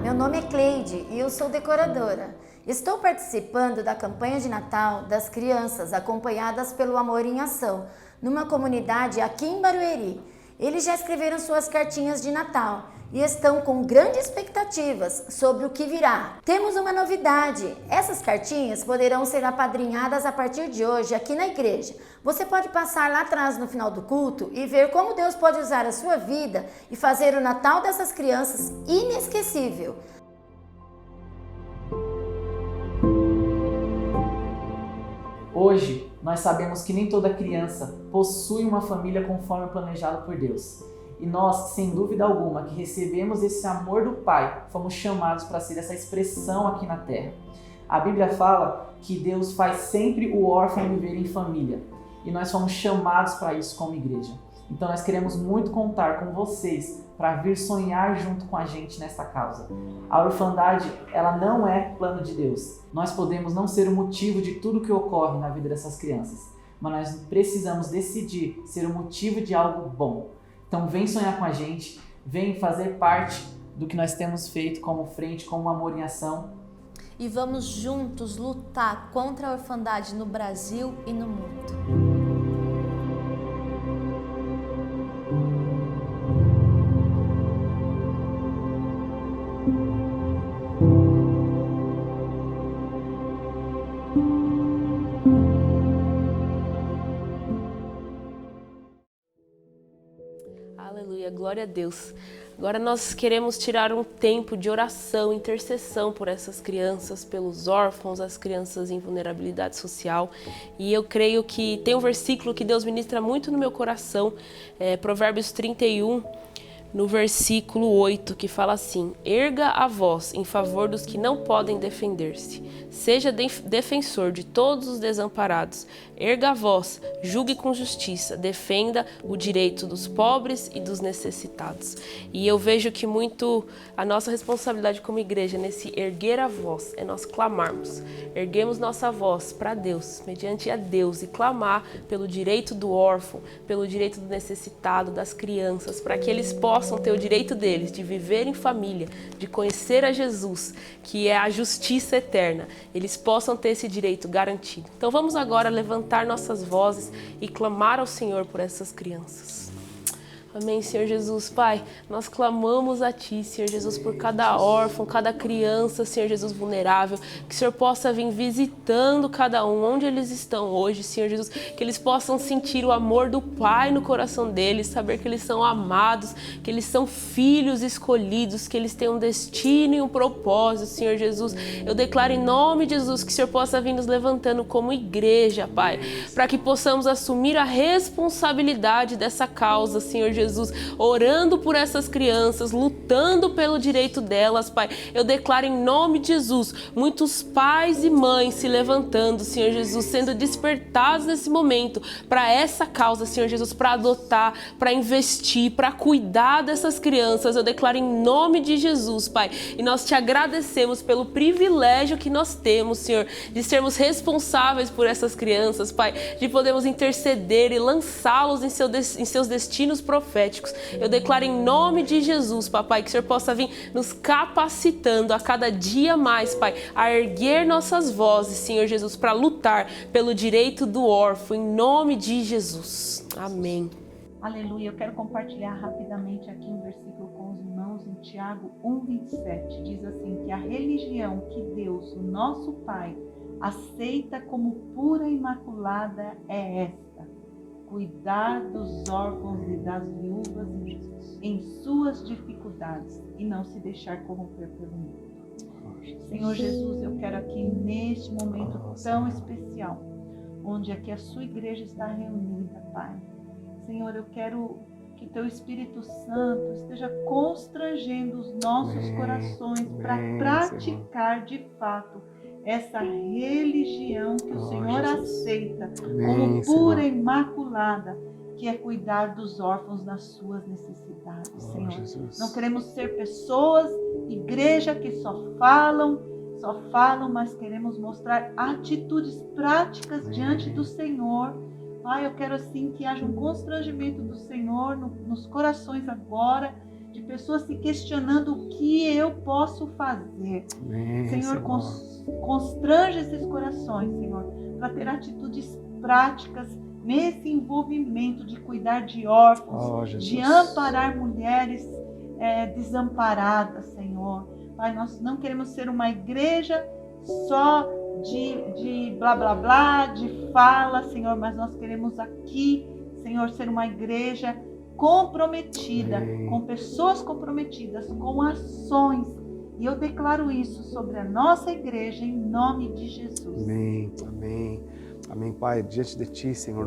Meu nome é Cleide e eu sou decoradora. Estou participando da campanha de Natal das crianças acompanhadas pelo Amor em Ação, numa comunidade aqui em Barueri. Eles já escreveram suas cartinhas de Natal e estão com grandes expectativas sobre o que virá. Temos uma novidade: essas cartinhas poderão ser apadrinhadas a partir de hoje aqui na igreja. Você pode passar lá atrás no final do culto e ver como Deus pode usar a sua vida e fazer o Natal dessas crianças inesquecível. Hoje, nós sabemos que nem toda criança possui uma família conforme planejado por Deus. E nós, sem dúvida alguma, que recebemos esse amor do Pai, fomos chamados para ser essa expressão aqui na Terra. A Bíblia fala que Deus faz sempre o órfão viver em família. E nós fomos chamados para isso como igreja. Então nós queremos muito contar com vocês para vir sonhar junto com a gente nessa causa. A orfandade, ela não é plano de Deus. Nós podemos não ser o motivo de tudo que ocorre na vida dessas crianças, mas nós precisamos decidir ser o motivo de algo bom. Então vem sonhar com a gente, vem fazer parte do que nós temos feito como frente, como Amor em Ação. E vamos juntos lutar contra a orfandade no Brasil e no mundo. Aleluia, glória a Deus. Agora nós queremos tirar um tempo de oração, intercessão por essas crianças, pelos órfãos, as crianças em vulnerabilidade social. E eu creio que tem um versículo que Deus ministra muito no meu coração, Provérbios 31, no versículo 8, que fala assim: erga a voz em favor dos que não podem defender-se. Seja defensor de todos os desamparados. Erga a voz, julgue com justiça, defenda o direito dos pobres e dos necessitados. E eu vejo que muito a nossa responsabilidade como igreja nesse erguer a voz é nós clamarmos. Erguemos nossa voz para Deus, mediante a Deus, e clamar pelo direito do órfão, pelo direito do necessitado, das crianças, para que eles possam possam ter o direito deles de viver em família, de conhecer a Jesus, que é a justiça eterna. Eles possam ter esse direito garantido. Então vamos agora levantar nossas vozes e clamar ao Senhor por essas crianças. Amém, Senhor Jesus. Pai, nós clamamos a Ti, Senhor Jesus, por cada órfão, cada criança, Senhor Jesus, vulnerável, que o Senhor possa vir visitando cada um, onde eles estão hoje, Senhor Jesus, que eles possam sentir o amor do Pai no coração deles, saber que eles são amados, que eles são filhos escolhidos, que eles têm um destino e um propósito, Senhor Jesus. Eu declaro em nome de Jesus que o Senhor possa vir nos levantando como igreja, Pai, para que possamos assumir a responsabilidade dessa causa, Senhor Jesus, orando por essas crianças, lutando pelo direito delas, Pai. Eu declaro em nome de Jesus, muitos pais e mães se levantando, Senhor Jesus, sendo despertados nesse momento para essa causa, Senhor Jesus, para adotar, para investir, para cuidar dessas crianças. Eu declaro em nome de Jesus, Pai. E nós te agradecemos pelo privilégio que nós temos, Senhor, de sermos responsáveis por essas crianças, Pai, de podermos interceder e lançá-los em seus destinos proféticos. Eu declaro em nome de Jesus, Papai, que o Senhor possa vir nos capacitando a cada dia mais, Pai, a erguer nossas vozes, Senhor Jesus, para lutar pelo direito do órfão, em nome de Jesus. Amém. Aleluia. Eu quero compartilhar rapidamente aqui um versículo com os irmãos em Tiago 1:27. Diz assim, que a religião que Deus, o nosso Pai, aceita como pura e imaculada é esta: cuidar dos órfãos e das viúvas em suas dificuldades e não se deixar corromper pelo mundo. Senhor Jesus, eu quero aqui neste momento tão especial, onde aqui a sua igreja está reunida, Pai. Senhor, eu quero que teu Espírito Santo esteja constrangendo os nossos corações para praticar de fato essa religião que o Senhor aceita como pura e imaculada, que é cuidar dos órfãos nas suas necessidades, Senhor. Não queremos ser pessoas, igreja que só falam, mas queremos mostrar atitudes práticas diante do Senhor. Pai, eu quero assim que haja um constrangimento do Senhor nos corações agora, de pessoas se questionando o que eu posso fazer. Senhor, constrange esses corações, Senhor, para ter atitudes práticas nesse envolvimento de cuidar de órfãos, de amparar mulheres desamparadas, Senhor. Pai, nós não queremos ser uma igreja só de blá blá blá, de fala, Senhor, mas nós queremos aqui, Senhor, ser uma igreja comprometida, com pessoas comprometidas, com ações. E eu declaro isso sobre a nossa igreja em nome de Jesus. Amém, amém. Amém, Pai. Diante de Ti, Senhor,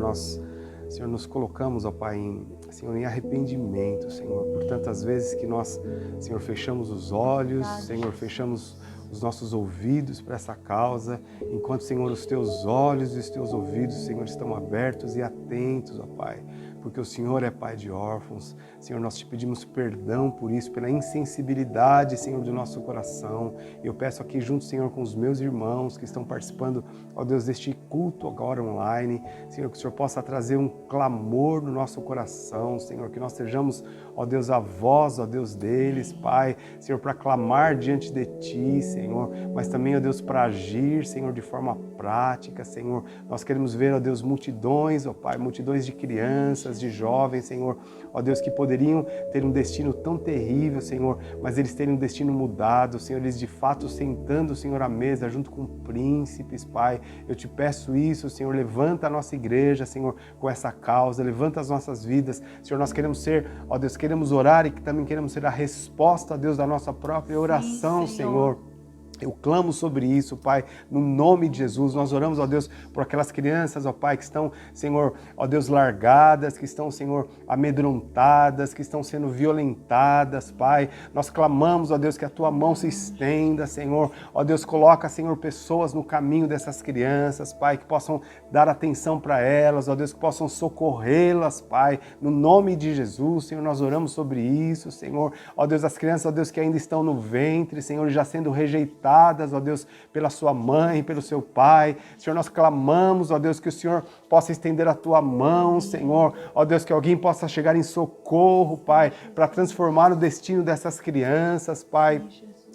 Senhor, nos colocamos, ó Pai, em arrependimento, Senhor, por tantas vezes que nós, Senhor, fechamos os olhos, Senhor, fechamos os nossos ouvidos para essa causa, enquanto, Senhor, os Teus olhos e os Teus ouvidos, Senhor, estão abertos e atentos, ó Pai, porque o Senhor é Pai de órfãos. Senhor, nós te pedimos perdão por isso, pela insensibilidade, Senhor, do nosso coração. Eu peço aqui junto, Senhor, com os meus irmãos que estão participando, ó Deus, deste culto agora online, Senhor, que o Senhor possa trazer um clamor no nosso coração, Senhor, que nós sejamos, ó Deus, a voz, ó Deus, deles, Pai, Senhor, para clamar diante de Ti, Senhor, mas também, ó Deus, para agir, Senhor, de forma prática, Senhor. Nós queremos ver, ó Deus, multidões, ó Pai, multidões de crianças, de jovens, Senhor, ó Deus, que poderiam ter um destino tão terrível, Senhor, mas eles terem um destino mudado, Senhor, eles de fato sentando, Senhor, à mesa junto com príncipes, Pai. Eu te peço isso, Senhor, levanta a nossa igreja, Senhor, com essa causa, levanta as nossas vidas, Senhor, nós queremos ser, ó Deus, queremos orar e que também queremos ser a resposta, ó Deus, da nossa própria oração, sim, Senhor. Eu clamo sobre isso, Pai, no nome de Jesus. Nós oramos, ó Deus, por aquelas crianças, ó Pai, que estão, Senhor, ó Deus, largadas, que estão, Senhor, amedrontadas, que estão sendo violentadas, Pai. Nós clamamos, ó Deus, que a Tua mão se estenda, Senhor. Ó Deus, coloca, Senhor, pessoas no caminho dessas crianças, Pai, que possam dar atenção para elas, ó Deus, que possam socorrê-las, Pai, no nome de Jesus, Senhor. Nós oramos sobre isso, Senhor. Ó Deus, as crianças, ó Deus, que ainda estão no ventre, Senhor, já sendo rejeitadas, rejeitadas, ó Deus, pela sua mãe, pelo seu pai. Senhor, nós clamamos, ó Deus, que o Senhor possa estender a tua mão, Senhor. Ó Deus, que alguém possa chegar em socorro, Pai, para transformar o destino dessas crianças, Pai.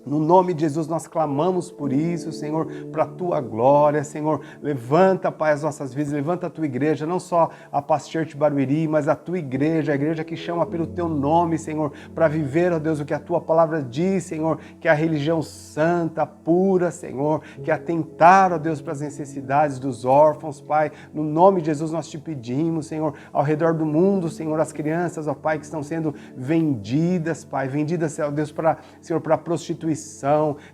No nome de Jesus nós clamamos por isso, Senhor, para a Tua glória, Senhor. Levanta, Pai, as nossas vidas, levanta a Tua igreja, não só a Paz Church Barueri, mas a Tua igreja, a igreja que chama pelo Teu nome, Senhor, para viver, ó Deus, o que a Tua palavra diz, Senhor, que é a religião santa, pura, Senhor, que é atentar, ó Deus, para as necessidades dos órfãos, Pai. No nome de Jesus nós te pedimos, Senhor, ao redor do mundo, Senhor, as crianças, ó Pai, que estão sendo vendidas, Pai, vendidas, ó Deus, Senhor, para prostituição,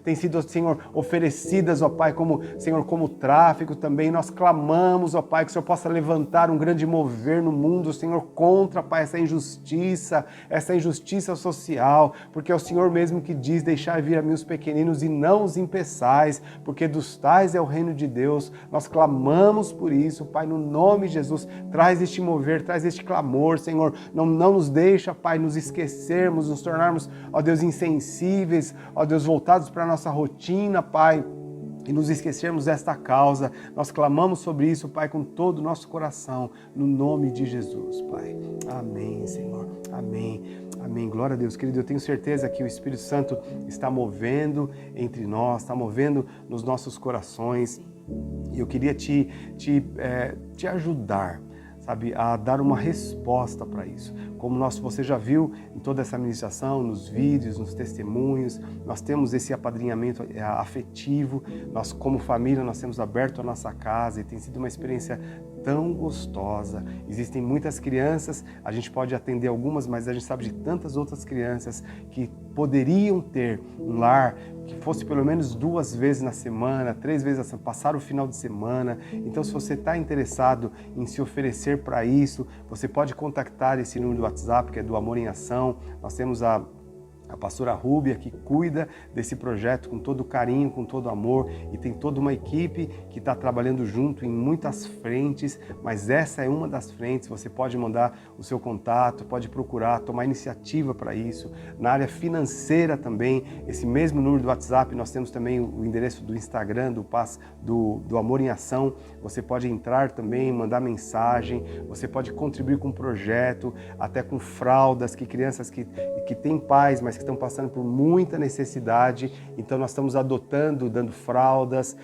tem sido, Senhor, oferecidas, ó Pai, como, Senhor, como tráfico também. Nós clamamos, ó Pai, que o Senhor possa levantar um grande mover no mundo, Senhor, contra, Pai, essa injustiça social, porque é o Senhor mesmo que diz: deixai vir a mim os pequeninos e não os impeçais, porque dos tais é o reino de Deus. Nós clamamos por isso, Pai, no nome de Jesus. Traz este mover, traz este clamor, Senhor. Não nos deixa, Pai, nos esquecermos, nos tornarmos, ó Deus, insensíveis, ó Deus, voltados para a nossa rotina, Pai, e nos esquecermos desta causa. Nós clamamos sobre isso, Pai, com todo o nosso coração, no nome de Jesus, Pai. Amém, Senhor. Amém. Amém. Glória a Deus. Querido, eu tenho certeza que o Espírito Santo está movendo entre nós, está movendo nos nossos corações. E eu queria te ajudar, sabe, a dar uma resposta para isso. Como você já viu em toda essa ministração, nos vídeos, nos testemunhos, nós temos esse apadrinhamento afetivo. Nós, como família, nós temos aberto a nossa casa e tem sido uma experiência tão gostosa. Existem muitas crianças, a gente pode atender algumas, mas a gente sabe de tantas outras crianças que poderiam ter um lar que fosse pelo menos 2 vezes na semana, 3 vezes na semana, passar o final de semana. Então, se você está interessado em se oferecer para isso, você pode contactar esse número do WhatsApp, que é do Amor em Ação. Nós temos a pastora Rúbia, que cuida desse projeto com todo carinho, com todo amor, e tem toda uma equipe que está trabalhando junto em muitas frentes, mas essa é uma das frentes. Você pode mandar o seu contato, pode procurar, tomar iniciativa para isso. Na área financeira também, esse mesmo número do WhatsApp, nós temos também o endereço do Instagram, do Amor em Ação. Você pode entrar também, mandar mensagem, você pode contribuir com o projeto, até com fraldas, que crianças que têm pais, mas que estão passando por muita necessidade. Então nós estamos adotando, dando fraldas,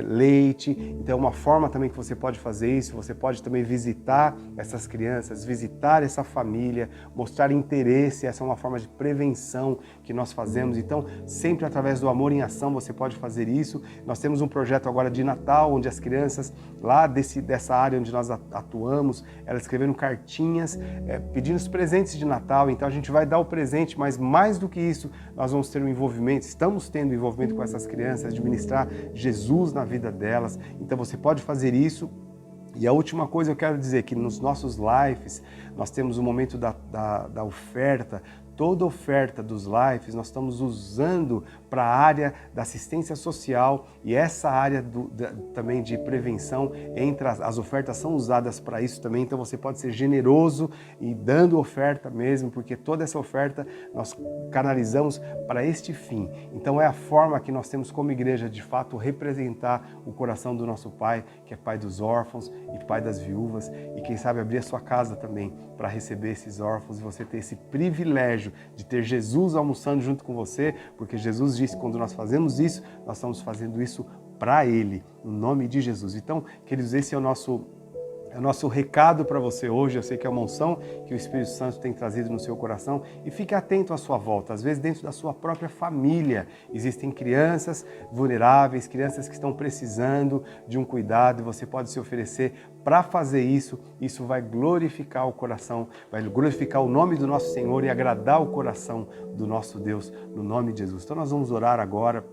leite. Então é uma forma também que você pode fazer isso. Você pode também visitar essas crianças, visitar essa família, mostrar interesse. Essa é uma forma de prevenção que nós fazemos. Então, sempre através do Amor em Ação você pode fazer isso. Nós temos um projeto agora de Natal, onde as crianças lá dessa área onde nós atuamos, elas escreveram cartinhas pedindo os presentes de Natal. Então a gente vai dar o presente, mas mais do que isso, nós vamos ter um envolvimento, estamos tendo envolvimento com essas crianças, de ministrar Jesus na vida delas. Então você pode fazer isso. E a última coisa eu quero dizer que nos nossos lives, nós temos o momento da oferta. Toda oferta dos lives nós estamos usando para a área da assistência social, e essa área também de prevenção, as ofertas são usadas para isso também. Então você pode ser generoso e dando oferta mesmo, porque toda essa oferta nós canalizamos para este fim. Então é a forma que nós temos como igreja de fato representar o coração do nosso Pai, que é Pai dos órfãos e Pai das viúvas, e quem sabe abrir a sua casa também para receber esses órfãos e você ter esse privilégio de ter Jesus almoçando junto com você, porque Jesus disse que quando nós fazemos isso, nós estamos fazendo isso para Ele, no nome de Jesus. Então, queridos, esse é o nosso recado para você hoje. Eu sei que é uma unção que o Espírito Santo tem trazido no seu coração, e fique atento à sua volta. Às vezes, dentro da sua própria família, existem crianças vulneráveis, crianças que estão precisando de um cuidado, e você pode se oferecer para fazer isso. Isso vai glorificar o coração, vai glorificar o nome do nosso Senhor e agradar o coração do nosso Deus, no nome de Jesus. Então nós vamos orar agora,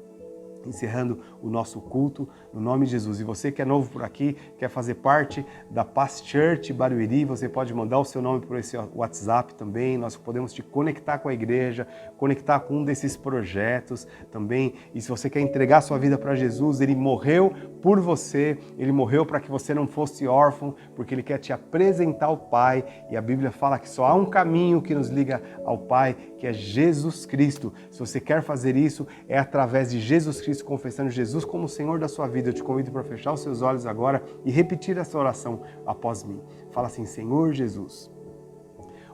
encerrando o nosso culto, no nome de Jesus. E você que é novo por aqui, quer fazer parte da Paz Church Barueri, você pode mandar o seu nome por esse WhatsApp também. Nós podemos te conectar com a igreja, conectar com um desses projetos também. E se você quer entregar sua vida para Jesus, Ele morreu por você, Ele morreu para que você não fosse órfão, porque Ele quer te apresentar ao Pai. E a Bíblia fala que só há um caminho que nos liga ao Pai, que é Jesus Cristo. Se você quer fazer isso, é através de Jesus Cristo Cristo, confessando Jesus como o Senhor da sua vida, eu te convido para fechar os seus olhos agora e repetir essa oração após mim. Fala assim: Senhor Jesus,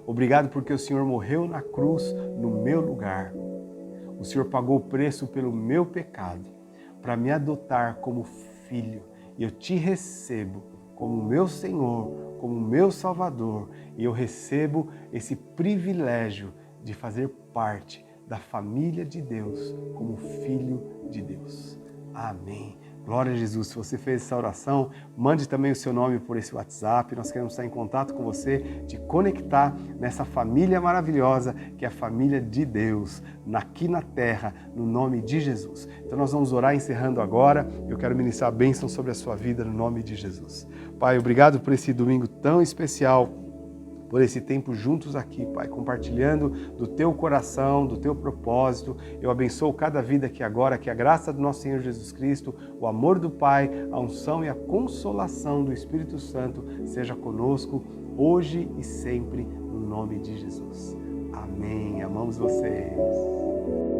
obrigado porque o Senhor morreu na cruz no meu lugar. O Senhor pagou o preço pelo meu pecado para me adotar como filho. E eu te recebo como meu Senhor, como meu Salvador. E eu recebo esse privilégio de fazer parte da família de Deus como filho de Deus. Amém. Glória a Jesus. Se você fez essa oração, mande também o seu nome por esse WhatsApp. Nós queremos estar em contato com você, te conectar nessa família maravilhosa que é a família de Deus, aqui na terra, no nome de Jesus. Então nós vamos orar encerrando agora. Eu quero ministrar a bênção sobre a sua vida no nome de Jesus. Pai, obrigado por esse domingo tão especial, por esse tempo juntos aqui, Pai, compartilhando do Teu coração, do Teu propósito. Eu abençoo cada vida aqui agora, que a graça do nosso Senhor Jesus Cristo, o amor do Pai, a unção e a consolação do Espírito Santo seja conosco hoje e sempre, no nome de Jesus. Amém. Amamos vocês.